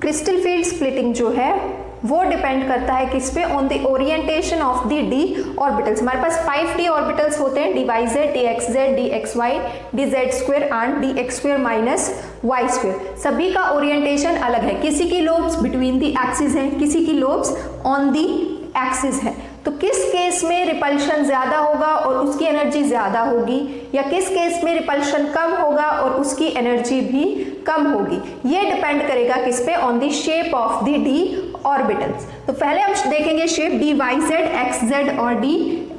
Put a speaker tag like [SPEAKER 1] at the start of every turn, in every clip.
[SPEAKER 1] Crystal field splitting जो है वो डिपेंड करता है किस पे, on the orientation of the d orbitals. हमारे पास 5 डी ऑर्बिटल्स होते हैं, d Y Z, d x z, d x Y, d Z square and D x square minus Y square. सभी का ओरिएंटेशन अलग है, किसी की लोब्स बिटवीन द एक्सिस है, किसी की लोब्स ऑन द एक्सिस है। तो किस केस में रिपल्शन ज्यादा होगा और उसकी एनर्जी ज्यादा होगी, या किस केस में रिपल्शन कम होगा और उसकी एनर्जी भी कम होगी, ये डिपेंड करेगा किस पे, on the shape of the d orbitals. तो पहले हम देखेंगे shape d Y z, x z और डी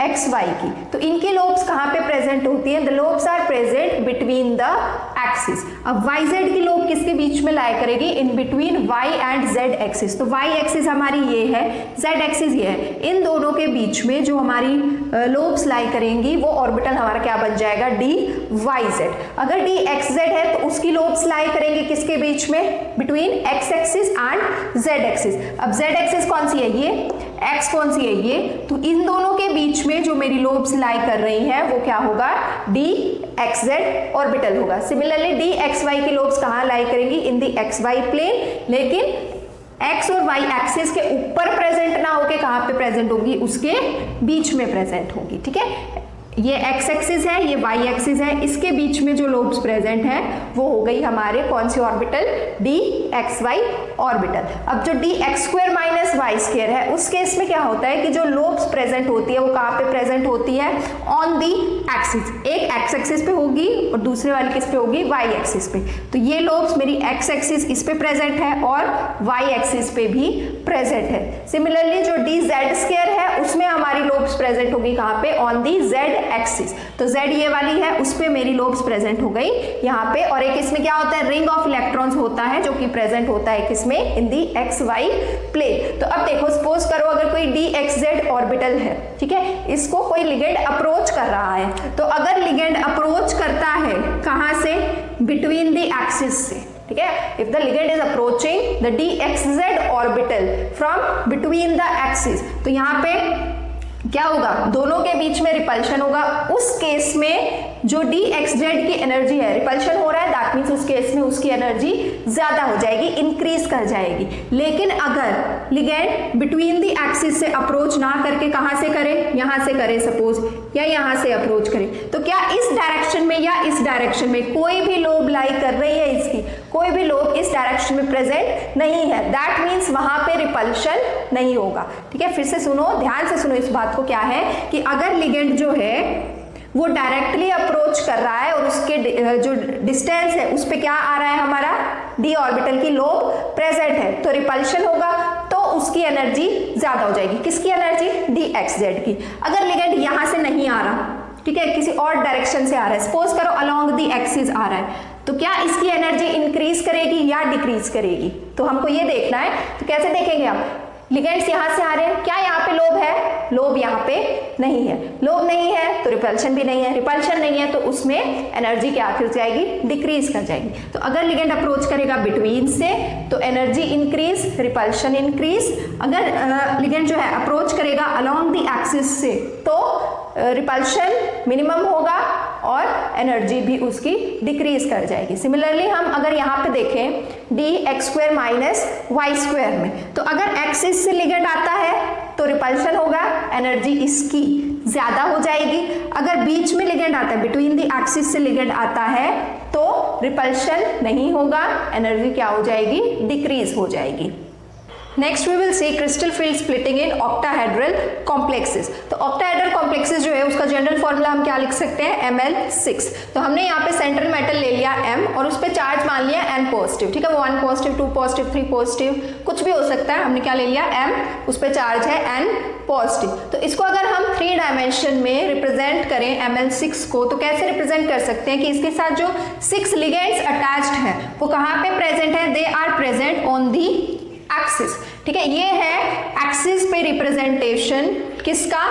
[SPEAKER 1] एक्स वाई की। तो इनकी लोब्स कहाँ पे प्रेजेंट होती है? The lobes are present between the axis. अब वाई जेड की लोब किसके बीच में लाई करेगी? In between y and z axis. तो वाई एक्सिस हमारी ये है, जेड एक्सिस ये है, इन दोनों के बीच में जो हमारी लोब्स लाई करेंगी वो ऑर्बिटल हमारा क्या बन जाएगा? D Y z. अगर डी एक्स जेड है तो उसकी लोब्स लाई करेंगे किसके बीच में? Between x axis and z axis. अब जेड एक्सिस कौन सी है? ये। एक्स कौन सी है? ये। तो इन दोनों के बीच में जो मेरी लोब्स लाई कर रही हैं वो क्या होगा? डी एक्स जेड ऑर्बिटल होगा। सिमिलरली डी एक्स वाई की लोब्स कहाँ लाई करेंगी? इन दी एक्स वाई प्लेन, लेकिन एक्स और वाई एक्सिस के ऊपर प्रेजेंट ना होके कहाँ पे प्रेजेंट होगी? उसके बीच में प्रेजेंट होगी। ठीक है, ये एक्स एक्सिस है, ये वाई एक्सिस है, इसके बीच में जो लोब्स प्रेजेंट हैं वो हो गई हमारे कौन सी orbital? D x Y orbital. अब जो D x square minus Y square है उस केस में क्या होता है कि जो लोब्स प्रेजेंट होती है वो कहाँ पे प्रेजेंट होती है? On the axis. एक एक्स एक्सिस पे होगी और दूसरे वाली किस पे होगी? वाई एक्सिस पे। तो ये लोब्स मेरी एक्स एक्सिस इस पे प्रेजेंट है और वाई एक्सिस पे भी प्रेजेंट है। सिमिलरली जो डी जेड स्क्वायर है उसमें हमारी लोब्स प्रेजेंट होगी कहाँ पे? On the Z axis. तो Z ये वाली है उस पे मेरी लोब्स प्रेजेंट हो गई यहाँ पे। और एक इसमें क्या होता है? रिंग ऑफ इलेक्ट्रॉन्स होता है जो कि प्रेजेंट होता है किसमें? इन दी एक्स वाई प्लेन। तो अब देखो, सपोज करो अगर कोई डी एक्स जेड ऑर्बिटल है, ठीक है, इसको कोई लिगेंड अप्रोच कर रहा है। तो अगर लिगेंड अप्रोच करता है कहाँ से? बिटवीन द एक्सिस से। ठीक है, if the ligand is approaching the D x Z orbital from between the axis, तो यहाँ पे क्या होगा? दोनों के बीच में रिपल्शन होगा। उस केस में जो डी एक्स जेड की एनर्जी है, रिपल्शन हो रहा है, दैट मीन्स उस केस में उसकी एनर्जी ज्यादा हो जाएगी, इंक्रीज कर जाएगी। लेकिन अगर लिगेंड बिटवीन द एक्सिस से अप्रोच ना करके कहां से करे? यहां से करे सपोज, या यहां से अप्रोच करे, तो क्या इस डायरेक्शन में या इस डायरेक्शन में कोई भी लोब लाई कर रही है इसकी? कोई भी लोब इस डायरेक्शन में प्रेजेंट नहीं है, दैट मीन्स वहां पे रिपल्शन नहीं होगा। ठीक है, फिर से सुनो, ध्यान से सुनो इस बात को। क्या है कि अगर लिगेंड जो है वो डायरेक्टली अप्रोच कर रहा है और उसके जो डिस्टेंस है उस पे क्या आ रहा है? हमारा डी ऑर्बिटल की लोब प्रेजेंट है, तो रिपल्शन होगा, तो उसकी एनर्जी ज्यादा हो जाएगी। किसकी एनर्जी? डी एक्स जेड की। अगर लिगेंड यहां से नहीं आ रहा, ठीक है, किसी और डायरेक्शन से आ रहा है, सपोज करो अलोंग दी एक्सिस आ रहा है, तो क्या इसकी एनर्जी इंक्रीज करेगी या डिक्रीज करेगी? तो हमको ये देखना है। तो कैसे देखेंगे आप? लिगेंड्स यहां से आ रहे हैं, क्या यहाँ पे लोब है? लोब यहाँ पे नहीं है। लोब नहीं है तो रिपल्शन भी नहीं है, रिपल्शन नहीं है तो उसमें एनर्जी क्या कर जाएगी? डिक्रीज कर जाएगी। तो अगर लिगेंड अप्रोच करेगा बिटवीन से तो एनर्जी इंक्रीज, रिपल्शन इंक्रीज। अगर लिगेंड जो है अप्रोच करेगा अलोंग द एक्सिस से तो रिपल्शन मिनिमम होगा और एनर्जी भी उसकी डिक्रीज कर जाएगी। सिमिलरली हम अगर यहाँ पे देखें d x square minus Y square में, तो अगर एक्सिस से लिगेंड आता है तो रिपल्शन होगा, एनर्जी इसकी ज्यादा हो जाएगी। अगर बीच में लिगेंड आता है, बिटवीन द एक्सिस से लिगेंड आता है, तो रिपल्शन नहीं होगा, एनर्जी क्या हो जाएगी? डिक्रीज हो जाएगी। Next we will see crystal field splitting in octahedral complexes. तो ऑक्टाहेड्रल कॉम्प्लेक्सेस जो है उसका जनरल फॉर्मूला हम क्या लिख सकते हैं? Ml6। तो हमने यहाँ पे सेंट्रल मेटल ले लिया M और उस पर चार्ज मान लिया N पॉजिटिव। ठीक है, 1 पॉजिटिव, 2 पॉजिटिव, 3 पॉजिटिव, कुछ भी हो सकता है। हमने क्या ले लिया? M, उस पर चार्ज है N पॉजिटिव। तो इसको अगर हम 3 डायमेंशन में रिप्रेजेंट करें Ml6 को, तो कैसे रिप्रेजेंट कर सकते हैं कि इसके साथ जो 6 लिगेंड्स अटैच्ड है वो कहाँ पे प्रेजेंट है? They are present on the axis. ठीक है, ये है एक्सिस पे रिप्रेजेंटेशन किसका?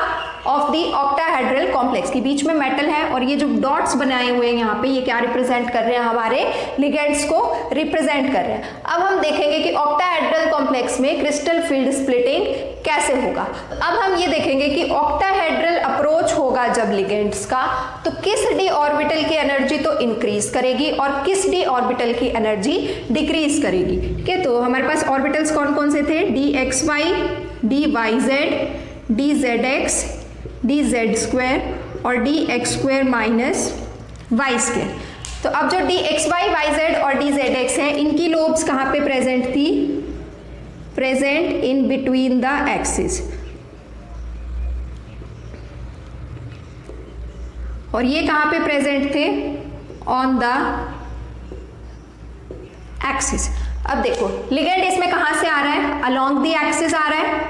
[SPEAKER 1] Of the octahedral complex. के बीच में मेटल है और ये जो डॉट्स बनाए हुए हैं यहाँ पे, ये क्या रिप्रेजेंट कर रहे हैं? हमारे लिगेंड्स को रिप्रेजेंट कर रहे हैं। अब हम देखेंगे कि ऑक्टाहेड्रल कॉम्प्लेक्स में क्रिस्टल फील्ड स्प्लिटिंग कैसे होगा। अब हम ये देखेंगे कि ऑक्टाहेड्रल अप्रोच होगा जब लिगेंड्स का, तो किस डी ऑर्बिटल की एनर्जी तो इंक्रीज करेगी और किस डी ऑर्बिटल की एनर्जी डिक्रीज करेगी। ठीक है, तो हमारे पास ऑर्बिटल्स कौन कौन से थे, D x Y, D Y Z, D Z X, D Z square और D x square minus Y square. तो अब जो D x Y, Y Z और डी जेड एक्स है, इनकी लोब्स कहाँ पे प्रेजेंट थी, present in between the axis, और ये कहाँ पे प्रेजेंट थे, ऑन द एक्सिस। अब देखो लिगेंड इसमें कहाँ से आ रहा है, अलोंग द एक्सिस आ रहा है,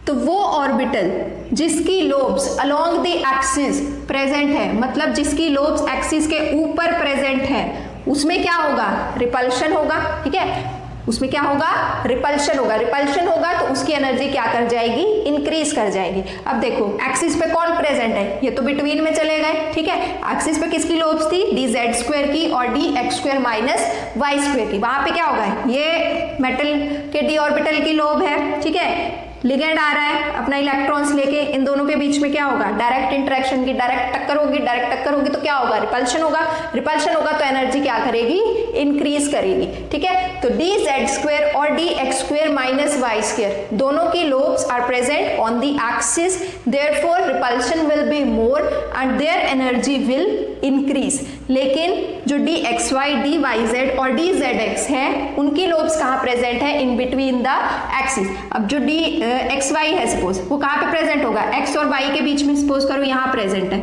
[SPEAKER 1] तो वो ऑर्बिटल जिसकी lobes along the axis present है, मतलब जिसकी लोब्स एक्सिस के ऊपर प्रेजेंट है, उसमें क्या होगा, रिपल्शन होगा। ठीक है, उसमें क्या होगा, रिपल्शन होगा। रिपल्शन होगा तो उसकी एनर्जी क्या कर जाएगी, इंक्रीज कर जाएगी। अब देखो एक्सिस पे कौन प्रेजेंट है, ये तो बिटवीन में चले गए। ठीक है, एक्सिस पे किसकी लोब्स थी, डी जेड स्क्वायर की और D x square minus Y square की। वहां पे क्या होगा, ये मेटल के डी ऑर्बिटल की लोब है। ठीक है, लिगेंड आ रहा है अपना इलेक्ट्रॉन्स लेके, इन दोनों के बीच में क्या होगा, डायरेक्ट इंटरेक्शन की, डायरेक्ट टक्कर होगी। डायरेक्ट टक्कर होगी तो क्या होगा, रिपल्शन होगा। रिपल्शन होगा तो एनर्जी क्या करेगी, इंक्रीज करेगी। ठीक है, तो डी जेड स्क्वायर और D x square minus Y square दोनों की lobes are present on the axis, therefore repulsion will be more and their energy will increase. लेकिन जो D x Y, D Y Z और D Z x है, उनकी lobes कहाँ present है, इन between the axis. अब जो डी एक्स वाई है सपोज, वो कहाँ पे प्रेजेंट होगा, एक्स और वाई के बीच में, सपोज करो यहाँ प्रेजेंट है,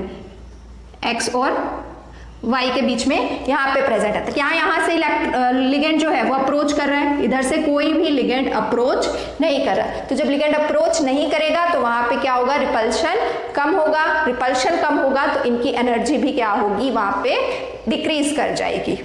[SPEAKER 1] एक्स और वाई के बीच में यहाँ पे प्रेजेंट है। तो क्या यहाँ से लिगेंड जो है वो अप्रोच कर रहा है, इधर से कोई भी लिगेंड अप्रोच नहीं कर रहा। तो जब लिगेंड अप्रोच नहीं करेगा तो वहां पे क्या होगा, रिपल्शन कम होगा। रिपल्शन कम होगा तो इनकी एनर्जी भी क्या होगी, वहां पे डिक्रीज कर जाएगी।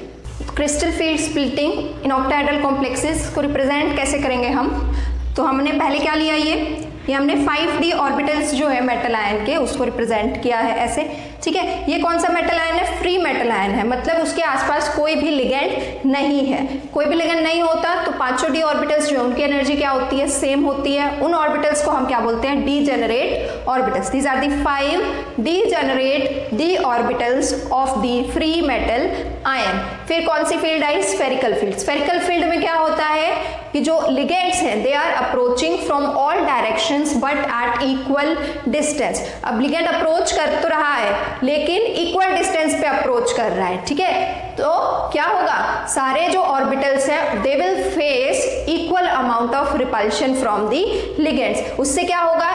[SPEAKER 1] Crystal field splitting in octahedral complexes को रिप्रेजेंट कैसे करेंगे हम, तो हमने पहले क्या लिया, ये हमने 5d ऑर्बिटल्स जो है मेटल आयन के, उसको रिप्रेजेंट किया है ऐसे। ठीक है, ये कौन सा मेटल आयन है, फ्री मेटल आयन है, मतलब उसके आसपास कोई भी लिगेंड नहीं है। कोई भी लिगेंड नहीं होता तो पांचों डी ऑर्बिटल्स जो है उनकी एनर्जी क्या होती है, सेम होती है। उन ऑर्बिटल्स को हम क्या बोलते हैं, degenerate orbitals. These are the 5 degenerate d orbitals of the free metal ion. फिर कौन सी फील्ड आई, स्फेरिकल फील्ड। स्फेरिकल फील्ड में क्या होता है कि जो लिगेंड्स हैं they are approaching from all directions but at equal distance. अब लिगेंड अप्रोच कर तो रहा है लेकिन इक्वल डिस्टेंस पे अप्रोच कर रहा है। ठीक है, तो क्या होगा, सारे जो ऑर्बिटल्स हैं they will face equal amount of repulsion from the ligands. उससे क्या होगा,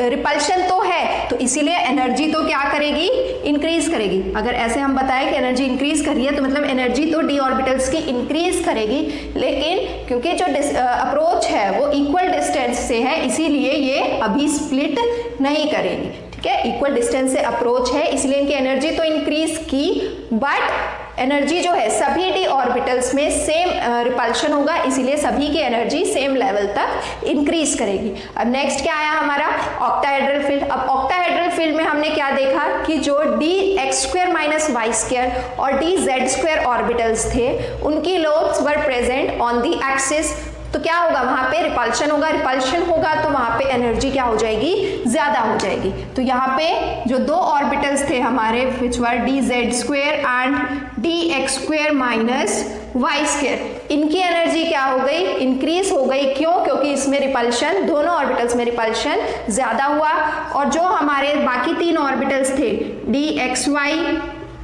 [SPEAKER 1] रिपल्शन तो है तो इसीलिए एनर्जी तो क्या करेगी, इंक्रीज करेगी। अगर ऐसे हम बताएं कि एनर्जी इंक्रीज कर रही है तो मतलब एनर्जी तो डी ऑर्बिटल्स की इंक्रीज करेगी, लेकिन क्योंकि जो अप्रोच है वो इक्वल डिस्टेंस से है इसीलिए ये अभी स्प्लिट नहीं करेगी। ठीक है, इक्वल डिस्टेंस से अप्रोच है इसलिए इनकी एनर्जी तो इंक्रीज की, बट एनर्जी जो है सभी डी ऑर्बिटल्स में सेम रिपल्शन होगा, इसीलिए सभी की एनर्जी सेम लेवल तक इंक्रीज करेगी। अब नेक्स्ट क्या आया हमारा, ऑक्टाहेड्रल फील्ड। अब ऑक्टाहेड्रल फील्ड में हमने क्या देखा कि जो D x square minus Y square और डी जेड स्क्वायर ऑर्बिटल्स थे उनकी lobes were present on the axis. तो क्या होगा, वहां पे रिपल्शन होगा। रिपल्शन होगा तो वहां पे एनर्जी क्या हो जाएगी, ज्यादा हो जाएगी। तो यहाँ पे जो दो ऑर्बिटल्स थे हमारे which were D Z square and D x square minus Y square, इनकी एनर्जी क्या हो गई, इंक्रीज हो गई। क्यों, क्योंकि इसमें रिपल्शन, दोनों ऑर्बिटल्स में रिपल्शन ज्यादा हुआ। और जो हमारे बाकी तीन ऑर्बिटल्स थे D x Y,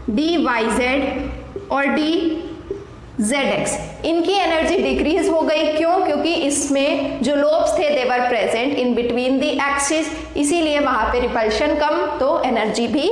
[SPEAKER 1] D Y Z और डी ZX, इनकी एनर्जी डिक्रीज हो गई। क्यों, क्योंकि इसमें जो लोब्स थे they were present in between the axis, इसीलिए वहां पे रिपल्शन कम तो एनर्जी भी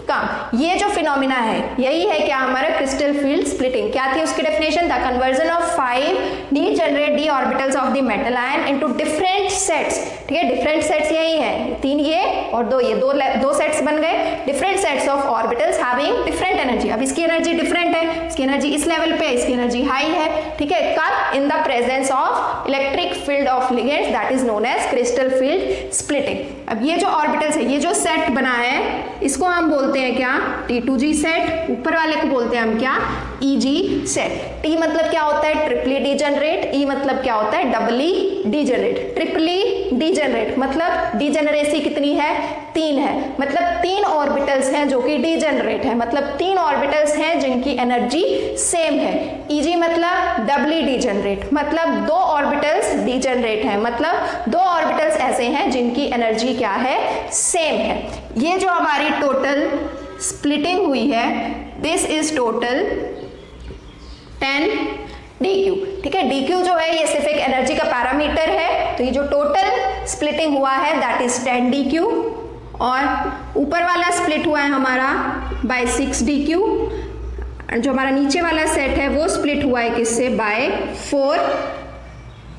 [SPEAKER 1] कम। ये जो फिनोमिना है यही है क्या हमारा क्रिस्टल फील्ड स्प्लिटिंग। क्या थी उसकी definition, the conversion of 5 degenerate d orbitals of the metal ion into different sets. ठीक है, डिफरेंट सेट्स यही है, 3 ये और 2 ये, दो सेट्स बन गए, different sets of orbitals having different energy. अब इसकी एनर्जी डिफरेंट है, इसकी एनर्जी इस लेवल पे, इसकी एनर्जी हाई है। ठीक है, कब, in the presence of electric field of ligands, that is known as crystal field splitting. अब ये जो ऑर्बिटल्स है, ये जो सेट बना है इसको हम बोलते हैं क्या, T2G सेट। ऊपर वाले को बोलते हैं हम क्या, Eg सेट। T मतलब क्या होता है ट्रिपली डीजेनरेट, E मतलब क्या होता है डबली डीजेनरेट। ट्रिपली डीजेनरेट मतलब डीजेनरेसी कितनी है 3 है, मतलब 3 ऑर्बिटल्स हैं जो कि डीजेनरेट है, मतलब 3 ऑर्बिटल्स हैं जिनकी एनर्जी सेम है। Eg मतलब डबली डीजेनरेट मतलब 2 ऑर्बिटल्स डीजेनरेट हैं, मतलब 2 ऑर्बिटल्स ऐसे हैं जिनकी एनर्जी क्या है सेम है। ये जो हमारी टोटल स्प्लिटिंग हुई है दिस इज टोटल 10 dq, ठीक है। dq जो है ये सिर्फ एक एनर्जी का पैरामीटर है, तो ये जो टोटल स्प्लिटिंग हुआ है दैट इज 10 dq, और ऊपर वाला स्प्लिट हुआ है हमारा बाय 6 dq, जो हमारा नीचे वाला सेट है वो स्प्लिट हुआ है किससे बाय 4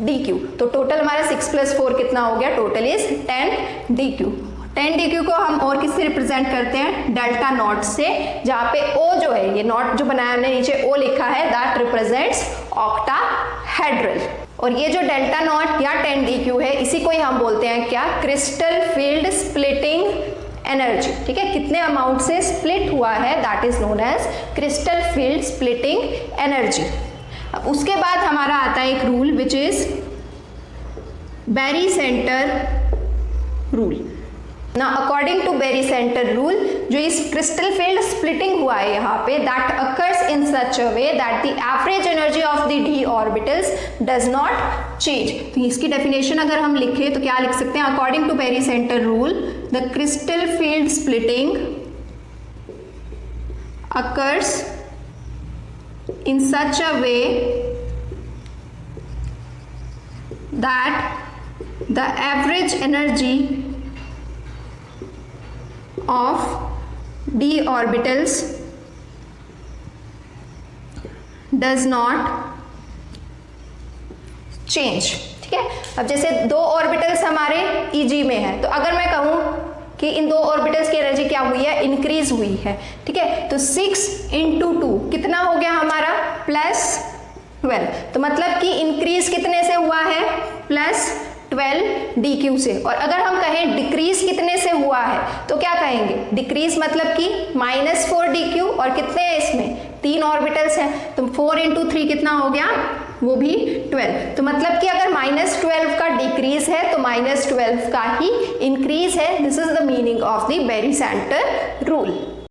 [SPEAKER 1] dq। तो टोटल हमारा 6 + 4 कितना हो गया, टोटल इज 10 dq। 10 dq को हम और किससे रिप्रेजेंट करते हैं, डेल्टा नॉट से, जहाँ पे O जो है, ये नॉट जो बनाया हमने नीचे O लिखा है दैट रिप्रेजेंट्स ऑक्टाहेड्रल। और ये जो डेल्टा नॉट या 10 dq है इसी को ही हम बोलते हैं क्या, क्रिस्टल फील्ड स्प्लिटिंग एनर्जी, ठीक है। कितने अमाउंट से स्प्लिट हुआ है that is known as crystal field splitting energy. अब उसके बाद हमारा आता है एक rule which is barycentre rule. ना according to barycentre rule, जो इस क्रिस्टल फील्ड स्प्लिटिंग हुआ है यहाँ पे that occurs in such a way that the average energy of the d orbitals does not change. तो इसकी definition अगर हम लिखें तो क्या लिख सकते हैं, according to barycentre rule the crystal field splitting occurs in such a way that the average energy of d orbitals does not change, ठीक है। अब जैसे 2 ऑर्बिटल्स हमारे Eg में है, तो अगर मैं कहूं कि इन 2 ऑर्बिटल्स की एनर्जी क्या हुई है, इंक्रीज हुई है, ठीक है। तो 6 × 2 कितना हो गया हमारा +12, तो मतलब कि इंक्रीज कितने से हुआ है +12 dq से। और अगर हम कहें डिक्रीज कितने से हुआ है तो क्या कहेंगे, डिक्रीज मतलब कि -4 dq, और कितने हैं इसमें 3 ऑर्बिटल्स हैं, तो 4 × 3 कितना हो गया, वो भी 12। तो मतलब कि अगर -12 का डिक्रीज है तो -12 का ही इंक्रीज है। This is the meaning of the barycentre rule.